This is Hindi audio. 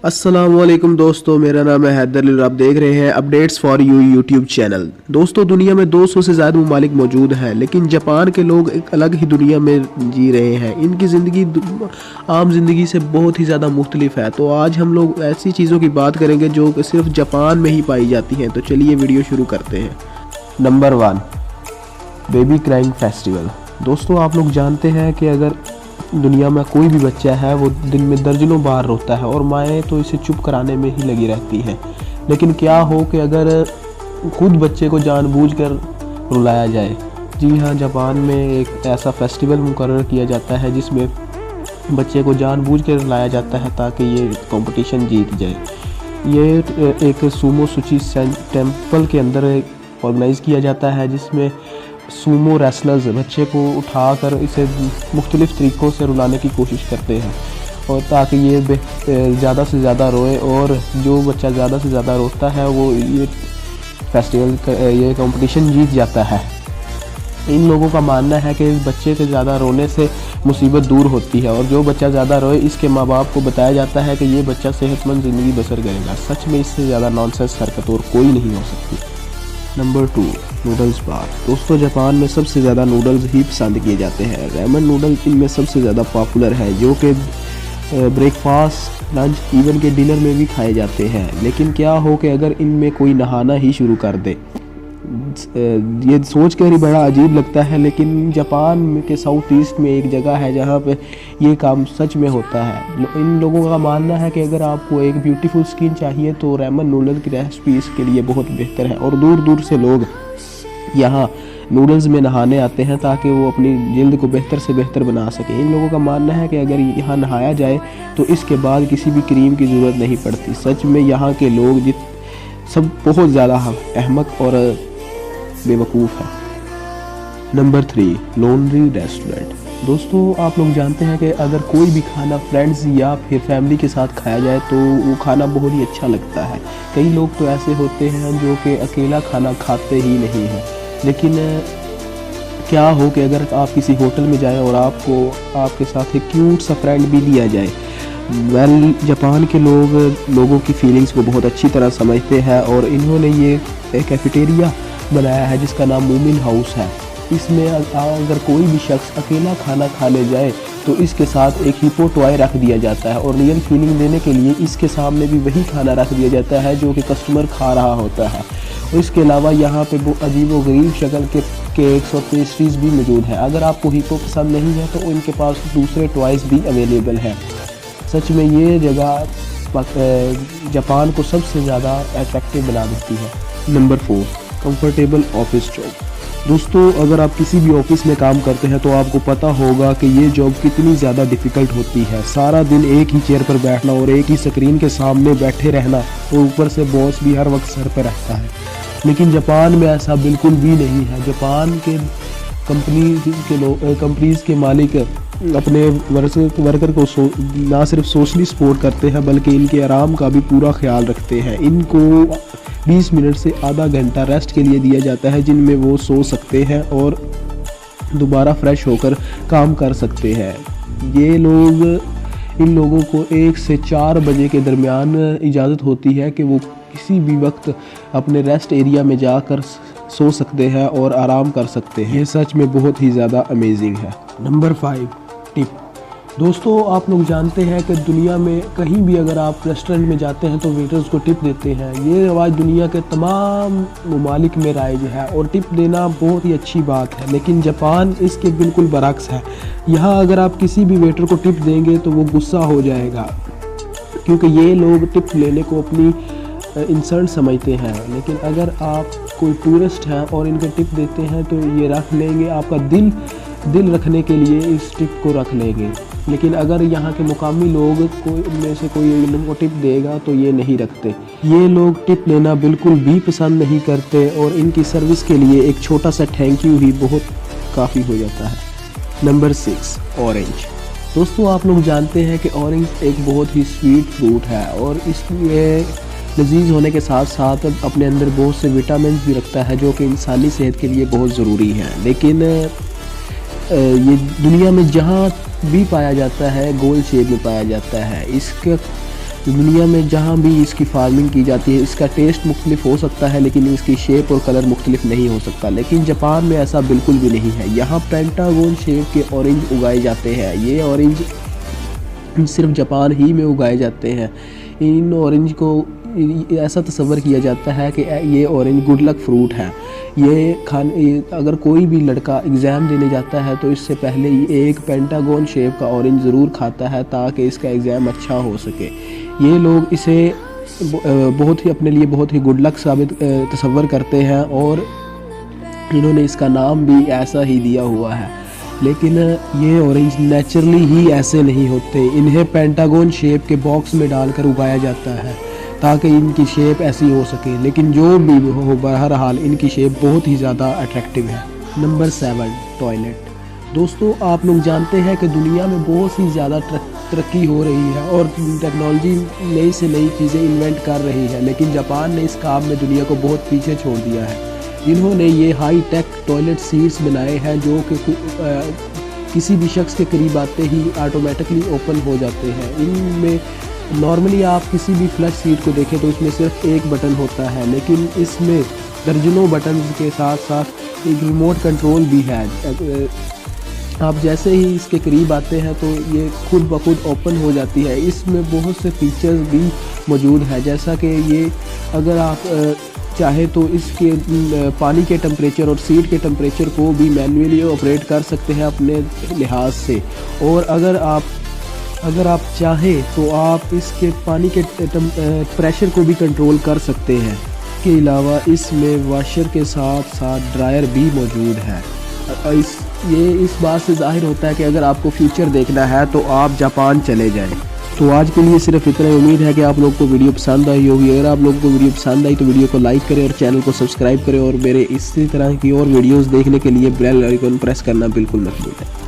अस्सलामुअलैकुम दोस्तों, मेरा नाम है हैदर और आप देख रहे हैं updates for you YouTube channel. दोस्तों, दुनिया में 200 से ज़्यादा ममालिक मौजूद हैं, लेकिन जापान के लोग एक अलग ही दुनिया में जी रहे हैं। इनकी ज़िंदगी आम ज़िंदगी से बहुत ही ज़्यादा मुख्तलिफ है। तो आज हम लोग ऐसी चीज़ों की बात करेंगे जो सिर्फ जापान में ही पाई जाती हैं। तो चलिए वीडियो शुरू करते हैं। Number 1, baby crying festival. दोस्तों, आप लोग जानते हैं कि अगर दुनिया में कोई भी बच्चा है वो दिन में दर्जनों बार रोता है और माएँ तो इसे चुप कराने में ही लगी रहती हैं। लेकिन क्या हो कि अगर खुद बच्चे को जानबूझकर रुलाया जाए। जी हाँ, जापान में एक ऐसा फेस्टिवल मुकर्रर किया जाता है जिसमें बच्चे को जानबूझकर रुलाया जाता है ताकि ये कंपटीशन जीत जाए। ये एक सुमो सुची टेम्पल के अंदर ऑर्गेनाइज़ किया जाता है, जिसमें सूमो रेसलर्स बच्चे को उठाकर इसे मुख्तलिफ़ तरीक़ों से रुलाने की कोशिश करते हैं और ताकि ये ज़्यादा से ज़्यादा रोए, और जो बच्चा ज़्यादा से ज़्यादा रोता है वो ये ये कंपटीशन जीत जाता है। इन लोगों का मानना है कि बच्चे के ज़्यादा रोने से मुसीबत दूर होती है, और जो बच्चा ज़्यादा रोए इसके माँ बाप को बताया जाता है कि ये बच्चा सेहतमंद ज़िंदगी बसर करेगा। सच में इससे ज़्यादा नॉनसेंस हरकत और कोई नहीं हो सकती। नंबर 2, नूडल्स बार। दोस्तों, जापान में सबसे ज़्यादा नूडल्स ही पसंद किए जाते हैं। रेमन नूडल्स इनमें सबसे ज़्यादा पॉपुलर है, जो कि ब्रेकफास्ट, लंच, इवन के डिनर में भी खाए जाते हैं। लेकिन क्या हो कि अगर इनमें कोई नहाना ही शुरू कर दे, ये सोच कर ही बड़ा अजीब लगता है, लेकिन जापान के साउथ ईस्ट में एक जगह है जहाँ पे ये काम सच में होता है। इन लोगों का मानना है कि अगर आपको एक ब्यूटीफुल स्किन चाहिए तो रेमन नूडल की रेसिपी इसके लिए बहुत बेहतर है, और दूर दूर से लोग यहाँ नूडल्स में नहाने आते हैं ताकि वो अपनी जल्द को बेहतर से बेहतर बना सके। इन लोगों का मानना है कि अगर यहाँ नहाया जाए तो इसके बाद किसी भी क्रीम की ज़रूरत नहीं पड़ती। सच में यहाँ के लोग सब बहुत ज़्यादा अहमक और बेवकूफ़ है। Number 3, laundry restaurant. दोस्तों, आप लोग जानते हैं कि अगर कोई भी खाना फ्रेंड्स या फिर फैमिली के साथ खाया जाए तो वो खाना बहुत ही अच्छा लगता है। कई लोग तो ऐसे होते हैं जो कि अकेला खाना खाते ही नहीं हैं। लेकिन क्या हो कि अगर आप किसी होटल में जाएं और आपको आपके साथ एक क्यूट सा फ्रेंड भी लिया जाए। जापान के लोगों की फीलिंग्स को बहुत अच्छी तरह समझते हैं, और इन्होंने ये कैफेटेरिया बनाया है जिसका नाम मूमिन हाउस है। इसमें अगर कोई भी शख्स अकेला खाना खाने जाए तो इसके साथ एक हिप्पो टॉय रख दिया जाता है, और रियल फीलिंग देने के लिए इसके सामने भी वही खाना रख दिया जाता है जो कि कस्टमर खा रहा होता है। और इसके अलावा यहाँ पे वो अजीब व गरीब शक्ल के केक्स और पेस्ट्रीज़ भी मौजूद हैं। अगर आपको हिप्पो पसंद नहीं है तो इनके पास दूसरे टॉयज़ भी अवेलेबल हैं। सच में ये जगह जापान को सबसे ज़्यादा अट्रैक्टिव बना देती है। Number 4, comfortable office job. दोस्तों, अगर आप किसी भी ऑफिस में काम करते हैं तो आपको पता होगा कि ये जॉब कितनी ज़्यादा डिफ़िकल्ट होती है। सारा दिन एक ही चेयर पर बैठना और एक ही स्क्रीन के सामने बैठे रहना, और ऊपर से बॉस भी हर वक्त सर पर रहता है। लेकिन जापान में ऐसा बिल्कुल भी नहीं है। जापान के कंपनीज़ के मालिक अपने वर्कर को ना सिर्फ सोशली सपोर्ट करते हैं बल्कि इनके आराम का भी पूरा ख्याल रखते हैं। इनको 20 मिनट से आधा घंटा रेस्ट के लिए दिया जाता है, जिनमें वो सो सकते हैं और दोबारा फ्रेश होकर काम कर सकते हैं। इन लोगों को 1 से 4 बजे के दरमियान इजाज़त होती है कि वो किसी भी वक्त अपने रेस्ट एरिया में जाकर सो सकते हैं और आराम कर सकते हैं। ये सच में बहुत ही ज़्यादा अमेजिंग है। Number 5, tip. दोस्तों, आप लोग जानते हैं कि दुनिया में कहीं भी अगर आप रेस्टोरेंट में जाते हैं तो वेटर्स को टिप देते हैं। ये रिवाज दुनिया के तमाम ममालिक में राइज है और टिप देना बहुत ही अच्छी बात है। लेकिन जापान इसके बिल्कुल बरअक्स है। यहाँ अगर आप किसी भी वेटर को टिप देंगे तो वो गुस्सा हो जाएगा, क्योंकि ये लोग टिप लेने को अपनी इंसल्ट समझते हैं। लेकिन अगर आप कोई टूरिस्ट हैं और इनको टिप देते हैं तो ये रख लेंगे, आपका दिल रखने के लिए इस टिप को रख लेंगे। लेकिन अगर यहाँ के मुकामी लोग में से कोई इनको टिप देगा तो ये नहीं रखते। ये लोग टिप लेना बिल्कुल भी पसंद नहीं करते, और इनकी सर्विस के लिए एक छोटा सा थैंक यू ही बहुत काफ़ी हो जाता है। Number 6, orange. दोस्तों, आप लोग जानते हैं कि ऑरेंज एक बहुत ही स्वीट फ्रूट है, और इसलिए लजीज होने के साथ साथ अपने अंदर बहुत से विटामिन भी रखता है जो कि इंसानी सेहत के लिए बहुत ज़रूरी है। लेकिन ये दुनिया में जहाँ भी पाया जाता है गोल शेप में पाया जाता है। इसका दुनिया में जहाँ भी इसकी फार्मिंग की जाती है इसका टेस्ट मुख्तलिफ हो सकता है, लेकिन इसकी शेप और कलर मुख्तलिफ नहीं हो सकता। लेकिन जापान में ऐसा बिल्कुल भी नहीं है। यहाँ पेंटागोन शेप के ऑरेंज उगाए जाते हैं। ये ऑरेंज सिर्फ जापान ही में उगाए जाते हैं। इन ऑरेंज को ऐसा तस्वर किया जाता है कि ये ऑरेंज गुड लक फ्रूट है। ये अगर कोई भी लड़का एग्ज़ाम देने जाता है तो इससे पहले एक पेंटागन शेप का ऑरेंज ज़रूर खाता है ताकि इसका एग्ज़ाम अच्छा हो सके। ये लोग इसे बहुत ही अपने लिए बहुत ही गुड लक साबित तस्वर करते हैं और इन्होंने इसका नाम भी ऐसा ही दिया हुआ है। लेकिन ये ऑरेंज नेचुरली ही ऐसे नहीं होते। इन्हें पेंटागन शेप के बॉक्स में डालकर उगाया जाता है ताकि इनकी शेप ऐसी हो सके। लेकिन जो भी हो, बहरहाल इनकी शेप बहुत ही ज़्यादा अट्रैक्टिव है। Number 7, toilet. दोस्तों, आप लोग जानते हैं कि दुनिया में बहुत ही ज़्यादा तरक्की हो रही है और टेक्नोलॉजी नई से नई चीज़ें इन्वेंट कर रही है, लेकिन जापान ने इस काम में दुनिया को बहुत पीछे छोड़ दिया है। इन्होंने ये हाई टेक टॉयलेट सीट्स बनाए हैं जो कि किसी भी शख्स के करीब आते ही ऑटोमेटिकली ओपन हो जाते हैं। इनमें नॉर्मली आप किसी भी फ्लश सीट को देखें तो इसमें सिर्फ एक बटन होता है, लेकिन इसमें दर्जनों बटन के साथ साथ एक रिमोट कंट्रोल भी है। आप जैसे ही इसके करीब आते हैं तो ये खुद ब खुद ओपन हो जाती है। इसमें बहुत से फीचर्स भी मौजूद है, जैसा कि ये अगर आप चाहे तो इसके पानी के टेम्परेचर और सीट के टेम्परेचर को भी मैन्युअली ऑपरेट कर सकते हैं अपने लिहाज से। और अगर आप चाहें तो आप इसके पानी के प्रेशर को भी कंट्रोल कर सकते हैं। इसके अलावा इसमें वाशर के साथ साथ ड्रायर भी मौजूद है। इस बात से ज़ाहिर होता है कि अगर आपको फ्यूचर देखना है तो आप जापान चले जाएं। तो आज के लिए सिर्फ इतना। उम्मीद है कि आप लोग को वीडियो पसंद आई होगी। अगर आप लोगों को वीडियो पसंद आई तो वीडियो को लाइक करें और चैनल को सब्सक्राइब करें और मेरे इसी तरह की और वीडियोस देखने के लिए बेल आइकन प्रेस करना बिल्कुल मत भूलें।